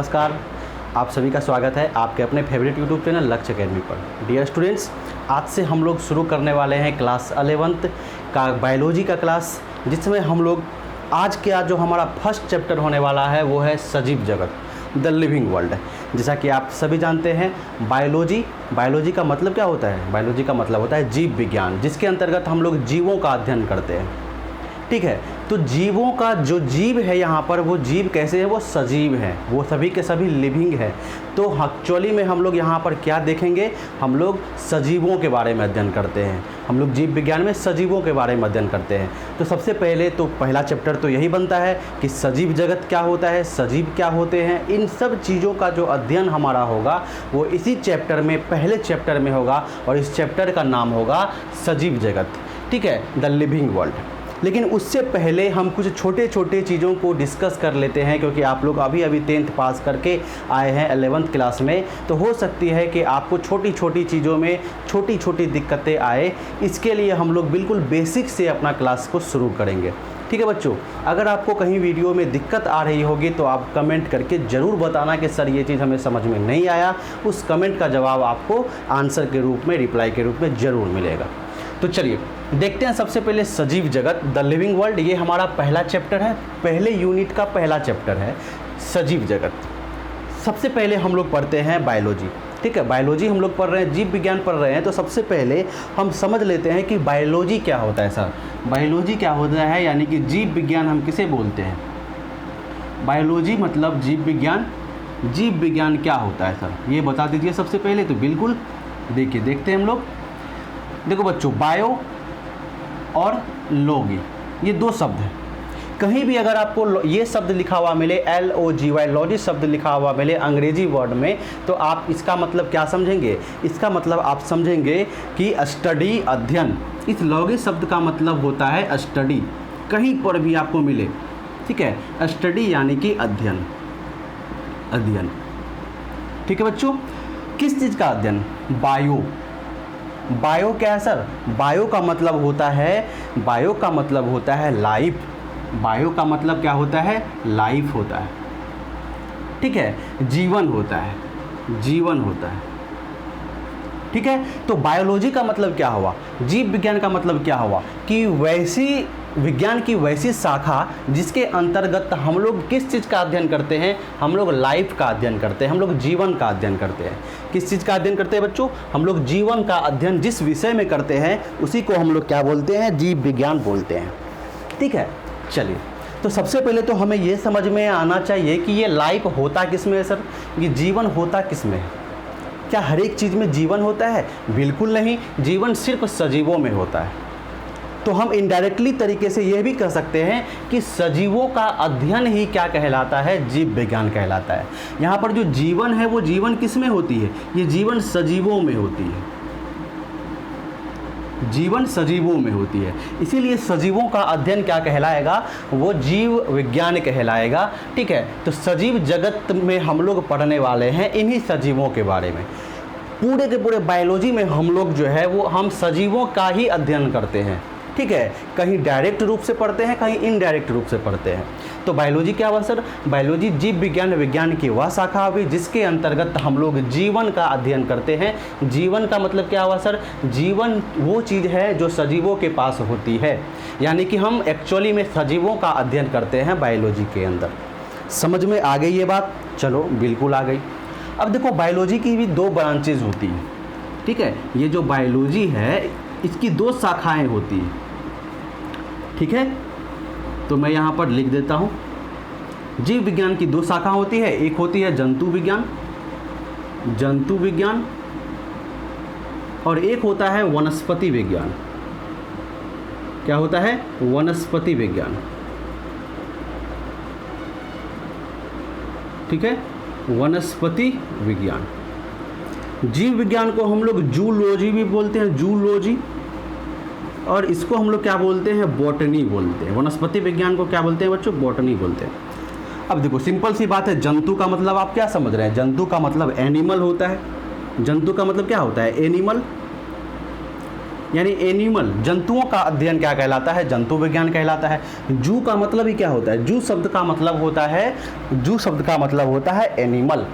नमस्कार, आप सभी का स्वागत है आपके अपने फेवरेट यूट्यूब चैनल लक्ष्य अकेडमी पर। डियर स्टूडेंट्स, आज से हम लोग शुरू करने वाले हैं क्लास 11th का बायोलॉजी का क्लास, जिसमें हम लोग आज जो हमारा फर्स्ट चैप्टर होने वाला है वो है सजीव जगत, द लिविंग वर्ल्ड। जैसा कि आप सभी जानते हैं, बायोलॉजी का मतलब क्या होता है? बायोलॉजी का मतलब होता है जीव विज्ञान, जिसके अंतर्गत हम लोग जीवों का अध्ययन करते हैं। ठीक है, तो जीवों का जो जीव है यहाँ पर, वो जीव कैसे है? वो सजीव है, वो सभी के सभी लिविंग है। तो एक्चुअली में हम लोग यहाँ पर क्या देखेंगे? हम लोग सजीवों के बारे में अध्ययन करते हैं। हम लोग जीव विज्ञान में सजीवों के बारे में अध्ययन करते हैं। तो सबसे पहले तो पहला चैप्टर तो यही बनता है कि सजीव जगत क्या होता है, सजीव क्या होते हैं। इन सब चीज़ों का जो अध्ययन हमारा होगा वो इसी चैप्टर में, पहले चैप्टर में होगा, और इस चैप्टर का नाम होगा सजीव जगत। ठीक है, द लिविंग वर्ल्ड। लेकिन उससे पहले हम कुछ छोटे छोटे चीज़ों को डिस्कस कर लेते हैं, क्योंकि आप लोग अभी 10th पास करके आए हैं 11th क्लास में, तो हो सकती है कि आपको छोटी छोटी चीज़ों में छोटी छोटी दिक्कतें आए। इसके लिए हम लोग बिल्कुल बेसिक से अपना क्लास को शुरू करेंगे। ठीक है बच्चों, अगर आपको कहीं वीडियो में दिक्कत आ रही होगी तो आप कमेंट करके ज़रूर बताना कि सर ये चीज़ हमें समझ में नहीं आया। उस कमेंट का जवाब आपको आंसर के रूप में, रिप्लाई के रूप में ज़रूर मिलेगा। तो चलिए देखते हैं सबसे पहले सजीव जगत, द लिविंग वर्ल्ड। ये हमारा पहला चैप्टर है, पहले यूनिट का पहला चैप्टर है सजीव जगत। सबसे पहले हम लोग पढ़ते हैं बायोलॉजी। ठीक है, बायोलॉजी हम लोग पढ़ रहे हैं, जीव विज्ञान पढ़ रहे हैं। तो सबसे पहले हम समझ लेते हैं कि बायोलॉजी क्या होता है। सर बायोलॉजी क्या होता है, यानी कि जीव विज्ञान हम किसे बोलते हैं? बायोलॉजी मतलब जीव विज्ञान। जीव विज्ञान क्या होता है सर, ये बता दीजिए सबसे पहले। तो बिल्कुल देखिए, देखते हैं हम लोग। देखो बच्चों, बायो और लॉगी ये दो शब्द हैं। कहीं भी अगर आपको ये शब्द लिखा हुआ मिले, LOGY, लॉजी शब्द लिखा हुआ मिले अंग्रेजी वर्ड में, तो आप इसका मतलब क्या समझेंगे? इसका मतलब आप समझेंगे कि स्टडी, अध्ययन। इस लॉगी शब्द का मतलब होता है स्टडी, कहीं पर भी आपको मिले। ठीक है, स्टडी यानी कि अध्ययन, अध्ययन। ठीक है बच्चों, किस चीज़ का अध्ययन? बायो। बायो क्या है सर? बायो का मतलब होता है लाइफ। बायो का मतलब क्या होता है? लाइफ होता है। ठीक है, जीवन होता है, जीवन होता है। ठीक है, तो बायोलॉजी का मतलब क्या हुआ? जीव विज्ञान का मतलब क्या हुआ? कि वैसी विज्ञान की वैसी शाखा जिसके अंतर्गत हम लोग किस चीज़ का अध्ययन करते हैं? हम लोग लाइफ का अध्ययन करते हैं, हम लोग जीवन का अध्ययन करते हैं। किस चीज़ का अध्ययन करते हैं बच्चों? हम लोग जीवन का अध्ययन जिस विषय में करते हैं उसी को हम लोग क्या बोलते हैं? जीव विज्ञान बोलते हैं। ठीक है, चलिए तो सबसे पहले तो हमें ये समझ में आना चाहिए कि ये लाइफ होता किस में है सर, ये जीवन होता किस में है। क्या हर एक चीज़ में जीवन होता है? बिल्कुल नहीं, जीवन सिर्फ सजीवों में होता है। तो हम इनडायरेक्टली तरीके से यह भी कह सकते हैं कि सजीवों का अध्ययन ही क्या कहलाता है? जीव विज्ञान कहलाता है। यहाँ पर जो जीवन है वो जीवन किस में होती है? ये जीवन सजीवों में होती है, जीवन सजीवों में होती है। इसीलिए सजीवों का अध्ययन क्या कहलाएगा? वो जीव विज्ञान कहलाएगा। ठीक है, तो सजीव जगत में हम लोग पढ़ने वाले हैं इन्हीं सजीवों के बारे में। पूरे के पूरे बायोलॉजी में हम लोग जो है वो हम सजीवों का ही अध्ययन करते हैं। ठीक है, कहीं डायरेक्ट रूप से पढ़ते हैं, कहीं इनडायरेक्ट रूप से पढ़ते हैं। तो बायोलॉजी क्या हुआ सर? बायोलॉजी जीव विज्ञान, विज्ञान की वह शाखा हुई जिसके अंतर्गत हम लोग जीवन का अध्ययन करते हैं। जीवन का मतलब क्या हुआ सर? जीवन वो चीज़ है जो सजीवों के पास होती है, यानी कि हम एक्चुअली में सजीवों का अध्ययन करते हैं बायोलॉजी के अंदर। समझ में आ गई ये बात? चलो बिल्कुल आ गई। अब देखो, बायोलॉजी की भी दो ब्रांचेज होती हैं। ठीक है, ये जो बायोलॉजी है इसकी दो शाखाएं होती हैं। ठीक है, तो मैं यहाँ पर लिख देता हूँ। जीव विज्ञान की दो शाखा होती है, एक होती है जंतु विज्ञान, जंतु विज्ञान, और एक होता है वनस्पति विज्ञान। क्या होता है? वनस्पति विज्ञान। ठीक है, वनस्पति विज्ञान। जीव विज्ञान को हम लोग जूलॉजी भी बोलते हैं, जूलॉजी, और इसको हम लोग क्या बोलते हैं? बॉटनी बोलते हैं। वनस्पति विज्ञान को क्या बोलते हैं बच्चों? बॉटनी बोलते हैं। अब देखो, सिंपल सी बात है, जंतु का मतलब आप क्या समझ रहे हैं? जंतु का मतलब एनिमल होता है। जंतु का मतलब क्या होता है? एनिमल। यानी एनिमल, जंतुओं का अध्ययन क्या कहलाता है? जंतु विज्ञान कहलाता है। जू का मतलब ही क्या होता है? जू शब्द का मतलब होता है एनिमल।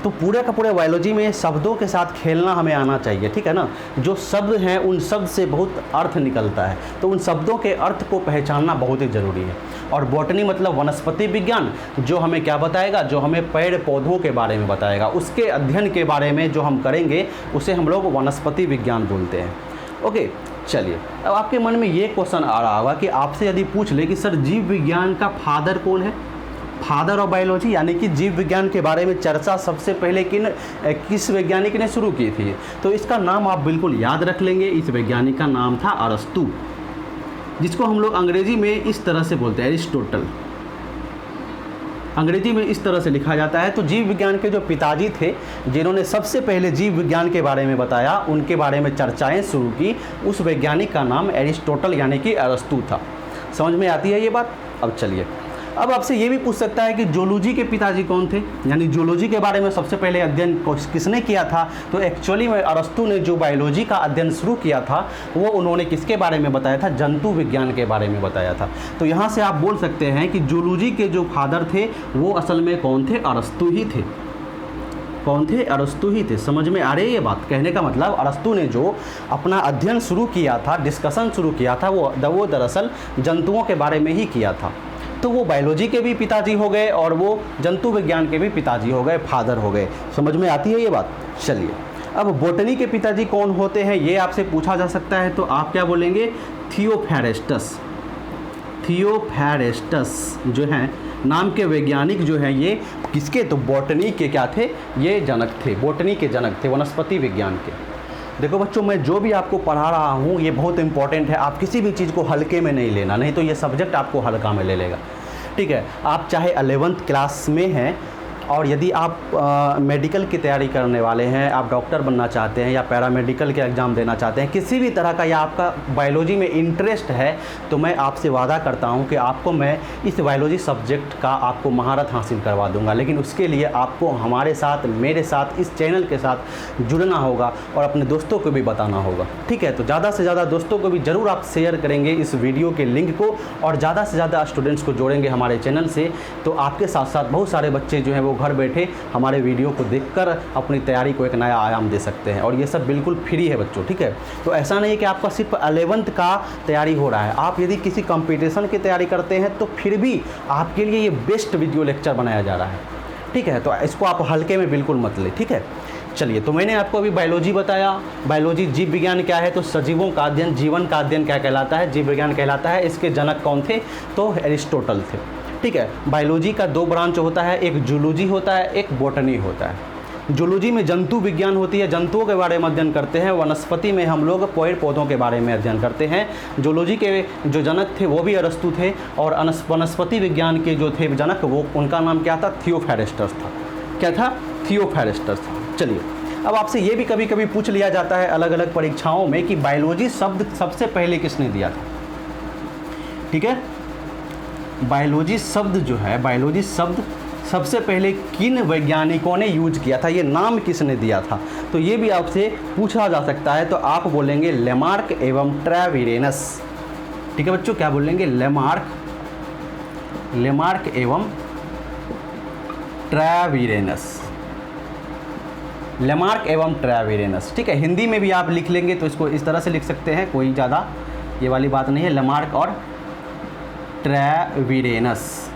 तो पूरे का पूरे बायोलॉजी में शब्दों के साथ खेलना हमें आना चाहिए, ठीक है ना। जो शब्द हैं उन शब्द से बहुत अर्थ निकलता है, तो उन शब्दों के अर्थ को पहचानना बहुत ही ज़रूरी है। और बॉटनी मतलब वनस्पति विज्ञान, जो हमें क्या बताएगा? जो हमें पेड़ पौधों के बारे में बताएगा, उसके अध्ययन के बारे में जो हम करेंगे उसे हम लोग वनस्पति विज्ञान बोलते हैं। ओके, चलिए, अब आपके मन में ये क्वेश्चन आ रहा होगा कि आपसे यदि पूछ ले कि सर जीव विज्ञान का फादर कौन है? फादर ऑफ बायोलॉजी, यानी कि जीव विज्ञान के बारे में चर्चा सबसे पहले किस वैज्ञानिक ने शुरू की थी? तो इसका नाम आप बिल्कुल याद रख लेंगे। इस वैज्ञानिक का नाम था अरस्तु, जिसको हम लोग अंग्रेजी में इस तरह से बोलते हैं, एरिस्टोटल। अंग्रेजी में इस तरह से लिखा जाता है। तो जीव विज्ञान के जो पिताजी थे, जिन्होंने सबसे पहले जीव विज्ञान के बारे में बताया, उनके बारे में चर्चाएं शुरू की, उस वैज्ञानिक का नाम एरिस्टोटल यानी कि अरस्तु था। समझ में आती है ये बात? अब चलिए, अब आपसे ये भी पूछ सकता है कि जूलॉजी के पिताजी कौन थे, यानी जूलॉजी के बारे में सबसे पहले अध्ययन किसने किया था? तो एक्चुअली में अरस्तु ने जो बायोलॉजी का अध्ययन शुरू किया था वो उन्होंने किसके बारे में बताया था? जंतु विज्ञान के बारे में बताया था। तो यहाँ से आप बोल सकते हैं कि जूलॉजी के जो फादर थे वो असल में कौन थे? अरस्तु ही थे। कौन थे? अरस्तु ही थे। समझ में आ रही है ये बात? कहने का मतलब अरस्तु ने जो अपना अध्ययन शुरू किया था, डिस्कशन शुरू किया था, वो दरअसल जंतुओं के बारे में ही किया था। तो वो बायोलॉजी के भी पिताजी हो गए और वो जंतु विज्ञान के भी पिताजी हो गए, फादर हो गए। समझ में आती है ये बात? चलिए, अब बॉटनी के पिताजी कौन होते हैं ये आपसे पूछा जा सकता है। तो आप क्या बोलेंगे? थियोफेरेस्टस। थियोफेरेस्टस जो हैं नाम के वैज्ञानिक जो हैं ये किसके? तो बॉटनी के क्या थे? ये जनक थे, बॉटनी के जनक थे, वनस्पति विज्ञान के। देखो बच्चों, मैं जो भी आपको पढ़ा रहा हूँ ये बहुत इंपॉर्टेंट है। आप किसी भी चीज़ को हल्के में नहीं लेना, नहीं तो ये सब्जेक्ट आपको हल्का में ले लेगा, ठीक है। आप चाहे 11th क्लास में हैं और यदि आप मेडिकल की तैयारी करने वाले हैं, आप डॉक्टर बनना चाहते हैं या पैरामेडिकल के एग्ज़ाम देना चाहते हैं, किसी भी तरह का या आपका बायोलॉजी में इंटरेस्ट है, तो मैं आपसे वादा करता हूं कि आपको मैं इस बायोलॉजी सब्जेक्ट का आपको महारत हासिल करवा दूंगा। लेकिन उसके लिए आपको हमारे साथ, मेरे साथ, इस चैनल के साथ जुड़ना होगा और अपने दोस्तों को भी बताना होगा, ठीक है। तो ज़्यादा से ज़्यादा दोस्तों को भी ज़रूर आप शेयर करेंगे इस वीडियो के लिंक को और ज़्यादा से ज़्यादा स्टूडेंट्स को जोड़ेंगे हमारे चैनल से। तो आपके साथ साथ बहुत सारे बच्चे जो हैं वो घर बैठे हमारे वीडियो को देखकर अपनी तैयारी को एक नया आयाम दे सकते हैं और ये सब बिल्कुल फ्री है बच्चों, ठीक है। तो ऐसा नहीं है कि आपका सिर्फ 11th का तैयारी हो रहा है। आप यदि किसी कंपटीशन की तैयारी करते हैं तो फिर भी आपके लिए ये बेस्ट वीडियो लेक्चर बनाया जा रहा है, ठीक है। तो इसको आप हल्के में बिल्कुल मत लें, ठीक है। चलिए, तो मैंने आपको अभी बायोलॉजी बताया। बायोलॉजी जीव विज्ञान क्या है? तो सजीवों का अध्ययन, जीवन का अध्ययन क्या कहलाता है? जीव विज्ञान कहलाता है। इसके जनक कौन थे? तो एरिस्टोटल थे, ठीक है। बायोलॉजी का 2 ब्रांच होता है, एक जूलॉजी होता है, एक बॉटनी होता है। जूलॉजी में जंतु विज्ञान होती है, जंतुओं के बारे में अध्ययन करते हैं। वनस्पति में हम लोग पेड़ पौधों के बारे में अध्ययन करते हैं। जूलॉजी के जो जनक थे वो भी अरस्तु थे और वनस्पति विज्ञान के जो थे जनक, वो उनका नाम क्या था? थियोफेरेस्टस था। क्या था? थियोफेरेस्टस था। चलिए, अब आपसे ये भी कभी कभी पूछ लिया जाता है अलग अलग परीक्षाओं में कि बायोलॉजी शब्द सबसे पहले किसने दिया था, ठीक है। बायोलॉजी शब्द जो है, बायोलॉजी शब्द सबसे पहले किन वैज्ञानिकों ने यूज किया था, ये नाम किसने दिया था, तो ये भी आपसे पूछा जा सकता है। तो आप बोलेंगे लेमार्क एवं ट्रेविरेनस, ठीक है बच्चों। क्या बोलेंगे? लेमार्क एवं ट्रेविरेनस, लेमार्क एवं ट्रेविरेनस, ठीक है। हिंदी में भी आप लिख लेंगे तो इसको इस तरह से लिख सकते हैं, कोई ज़्यादा ये वाली बात नहीं है। लेमार्क और ट्रेविरेनस,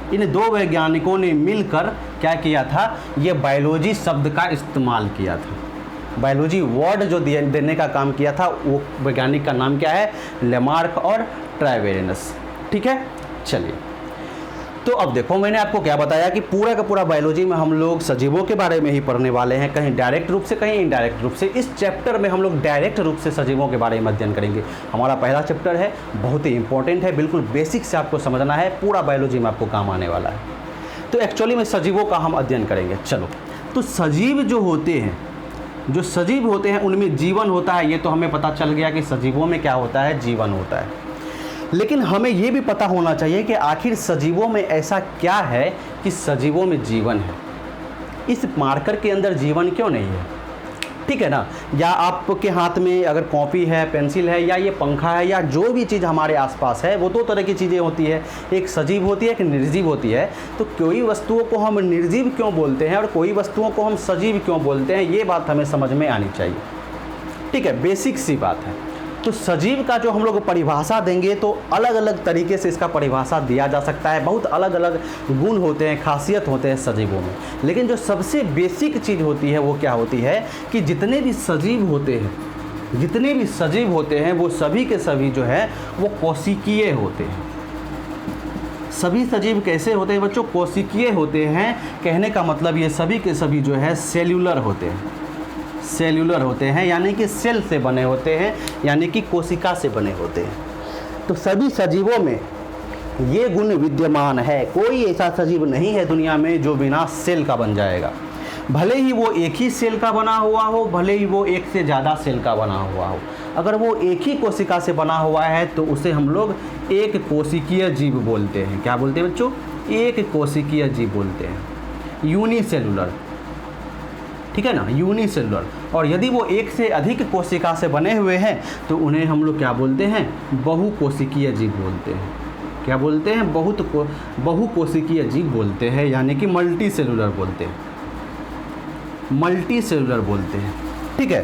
इन 2 वैज्ञानिकों ने मिलकर क्या किया था? ये बायोलॉजी शब्द का इस्तेमाल किया था। बायोलॉजी वर्ड जो देने का काम किया था, वो वैज्ञानिक का नाम क्या है? लेमार्क और ट्रेविरेनस, ठीक है। चलिए, तो अब देखो, मैंने आपको क्या बताया कि पूरा का पूरा बायोलॉजी में हम लोग सजीवों के बारे में ही पढ़ने वाले हैं, कहीं डायरेक्ट रूप से, कहीं इनडायरेक्ट रूप से। इस चैप्टर में हम लोग डायरेक्ट रूप से सजीवों के बारे में अध्ययन करेंगे। हमारा पहला चैप्टर है, बहुत ही इंपॉर्टेंट है, बिल्कुल बेसिक से आपको समझना है, पूरा बायोलॉजी में आपको काम आने वाला है। तो एक्चुअली में सजीवों का हम अध्ययन करेंगे। चलो, तो सजीव जो होते हैं उनमें जीवन होता है, ये तो हमें पता चल गया कि सजीवों में क्या होता है? जीवन होता है। लेकिन हमें ये भी पता होना चाहिए कि आखिर सजीवों में ऐसा क्या है कि सजीवों में जीवन है। इस मार्कर के अंदर जीवन क्यों नहीं है? ठीक है ना। या आपके हाथ में अगर कॉपी है, पेंसिल है, या ये पंखा है, या जो भी चीज़ हमारे आसपास है, वो दो तरह की चीज़ें होती है, एक सजीव होती है, एक निर्जीव होती है। तो कोई वस्तुओं को हम निर्जीव क्यों बोलते हैं और कोई वस्तुओं को हम सजीव क्यों बोलते हैं, ये बात हमें समझ में आनी चाहिए। ठीक है, बेसिक सी बात है। तो सजीव का जो हम लोग परिभाषा देंगे तो अलग अलग तरीके से इसका परिभाषा दिया जा सकता है। बहुत अलग अलग गुण होते हैं, खासियत होते हैं सजीवों में। लेकिन जो सबसे बेसिक चीज़ होती है वो क्या होती है कि जितने भी सजीव होते हैं वो सभी के सभी जो है वो कोशिकीय होते हैं। सभी सजीव कैसे होते हैं बच्चों? कोशिकीय होते हैं। कहने का मतलब ये सभी के सभी जो है सेल्यूलर होते हैं, यानी कि सेल से बने होते हैं, यानी कि कोशिका से बने होते हैं। तो सभी सजीवों में ये गुण विद्यमान है। कोई ऐसा सजीव नहीं है दुनिया में जो बिना सेल का बन जाएगा। भले ही वो एक ही सेल का बना हुआ हो, भले ही वो एक से ज़्यादा सेल का बना हुआ हो। अगर वो एक ही कोशिका से बना हुआ है तो उसे हम लोग एक कोशिकीय जीव बोलते हैं। क्या बोलते हैं बच्चों? एक कोशिकीय जीव बोलते हैं, यूनिसेलुलर। ठीक है ना, यूनिसेलुलर। और यदि वो एक से अधिक कोशिका से बने हुए हैं तो उन्हें हम लोग क्या बोलते हैं? बहुकोशिकीय जीव बोलते हैं। क्या बोलते हैं? बहुकोशिकीय जीव बोलते हैं, यानी कि मल्टी सेलुलर बोलते हैं। ठीक है।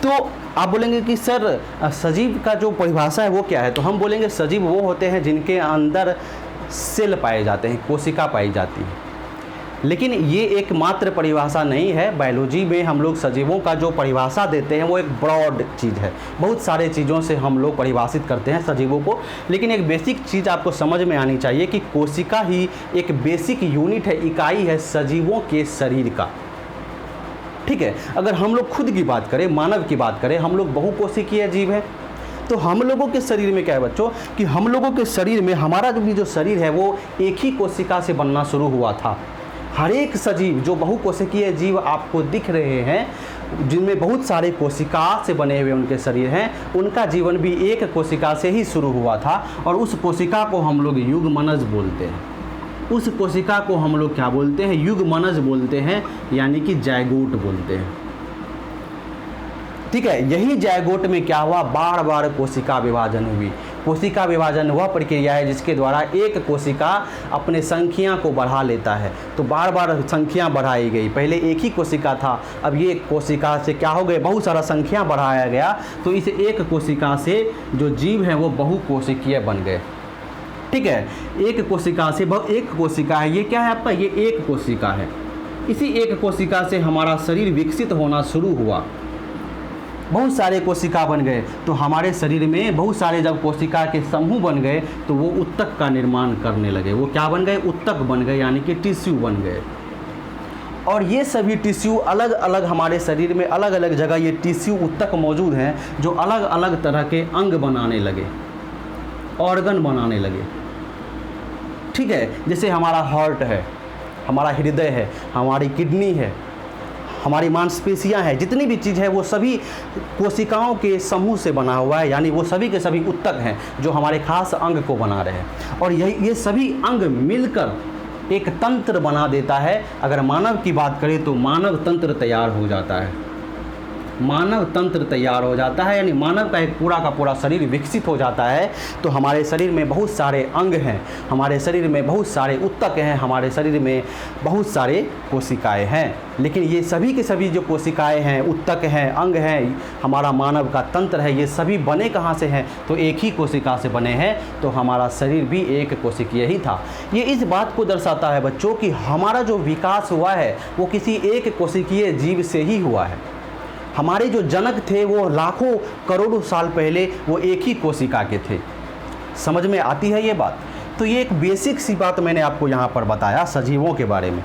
तो आप बोलेंगे कि सर सजीव का जो परिभाषा है वो क्या है? तो हम बोलेंगे सजीव वो होते हैं जिनके अंदर सेल पाए जाते हैं, कोशिका पाई जाती है। लेकिन ये एकमात्र परिभाषा नहीं है। बायोलॉजी में हम लोग सजीवों का जो परिभाषा देते हैं वो एक ब्रॉड चीज़ है। बहुत सारे चीज़ों से हम लोग परिभाषित करते हैं सजीवों को। लेकिन एक बेसिक चीज़ आपको समझ में आनी चाहिए कि कोशिका ही एक बेसिक यूनिट है, इकाई है सजीवों के शरीर का। ठीक है। अगर हम लोग खुद की बात करें, मानव की बात करें, हम लोग बहुकोशिकीय जीव हैं। तो हम लोगों के शरीर में क्या है बच्चों कि हम लोगों के शरीर में हमारा जो शरीर है वो एक ही कोशिका से बनना शुरू हुआ था। हर एक सजीव जो बहुकोशिकीय जीव आपको दिख रहे हैं, जिनमें बहुत सारे कोशिका से बने हुए उनके शरीर हैं, उनका जीवन भी एक कोशिका से ही शुरू हुआ था। और उस कोशिका को हम लोग युग्मनज बोलते हैं। उस कोशिका को हम लोग क्या बोलते हैं? युग्मनज बोलते हैं, यानी कि जायगोट बोलते हैं। ठीक है। यही जायगोट में क्या हुआ? बार बार कोशिका विभाजन हुई। कोशिका विभाजन वह प्रक्रिया है जिसके द्वारा एक कोशिका अपने संख्या को बढ़ा लेता है। तो बार बार संख्या बढ़ाई गई। पहले एक ही कोशिका था, अब ये कोशिका से क्या हो गए? बहुत सारा संख्या बढ़ाया गया। तो इस एक कोशिका से जो जीव हैं वो बहुकोशिकीय बन गए। ठीक है। एक कोशिका से एक कोशिका है, ये क्या है आपका? ये एक कोशिका है। इसी एक कोशिका से हमारा शरीर विकसित होना शुरू हुआ। बहुत सारे कोशिका बन गए। तो हमारे शरीर में बहुत सारे जब कोशिका के समूह बन गए तो वो उत्तक का निर्माण करने लगे। वो क्या बन गए? उत्तक बन गए, यानी कि टिश्यू बन गए। और ये सभी टिश्यू अलग अलग हमारे शरीर में अलग अलग जगह ये टिश्यू उत्तक मौजूद हैं जो अलग अलग तरह के अंग बनाने लगे, ऑर्गन बनाने लगे। ठीक है। जैसे हमारा हार्ट है, हमारा हृदय है, हमारी किडनी है, हमारी मांसपेशियां हैं, जितनी भी चीज़ है वो सभी कोशिकाओं के समूह से बना हुआ है। यानी वो सभी के सभी उत्तक हैं जो हमारे खास अंग को बना रहे हैं। और ये सभी अंग मिलकर एक तंत्र बना देता है। अगर मानव की बात करें तो मानव तंत्र तैयार हो जाता है। मानव तंत्र तैयार हो जाता है, यानी मानव का एक पूरा का पूरा शरीर विकसित हो जाता है। तो हमारे शरीर में बहुत सारे अंग हैं, हमारे शरीर में बहुत सारे उत्तक हैं, हमारे शरीर में बहुत सारे कोशिकाएं हैं। लेकिन ये सभी के सभी जो कोशिकाएं हैं, उत्तक हैं, अंग हैं, हमारा मानव का तंत्र है, ये सभी बने कहाँ से हैं? तो एक ही कोशिका से बने हैं। तो हमारा शरीर भी एक कोशिकीय ही था। ये इस बात को दर्शाता है बच्चों कि हमारा जो विकास हुआ है वो किसी एक कोशिकीय जीव से ही हुआ है। हमारे जो जनक थे वो लाखों करोड़ों साल पहले वो एक ही कोशिका के थे। समझ में आती है ये बात? तो ये एक बेसिक सी बात मैंने आपको यहाँ पर बताया सजीवों के बारे में।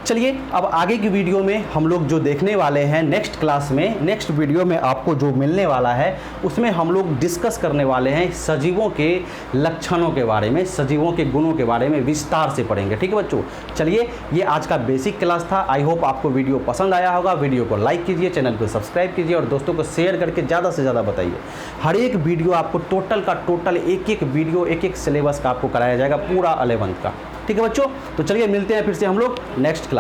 चलिए अब आगे की वीडियो में हम लोग जो देखने वाले हैं नेक्स्ट क्लास में, नेक्स्ट वीडियो में आपको जो मिलने वाला है उसमें हम लोग डिस्कस करने वाले हैं सजीवों के लक्षणों के बारे में, सजीवों के गुणों के बारे में विस्तार से पढ़ेंगे। ठीक है बच्चों? चलिए ये आज का बेसिक क्लास था। आई होप आपको वीडियो पसंद आया होगा। वीडियो को लाइक कीजिए, चैनल को सब्सक्राइब कीजिए और दोस्तों को शेयर करके ज़्यादा से ज़्यादा बताइए। हर एक वीडियो आपको टोटल एक एक वीडियो एक एक सिलेबस का आपको कराया जाएगा पूरा 11th का। ठीक है बच्चों? तो चलिए मिलते हैं फिर से हम लोग नेक्स्ट क्लास।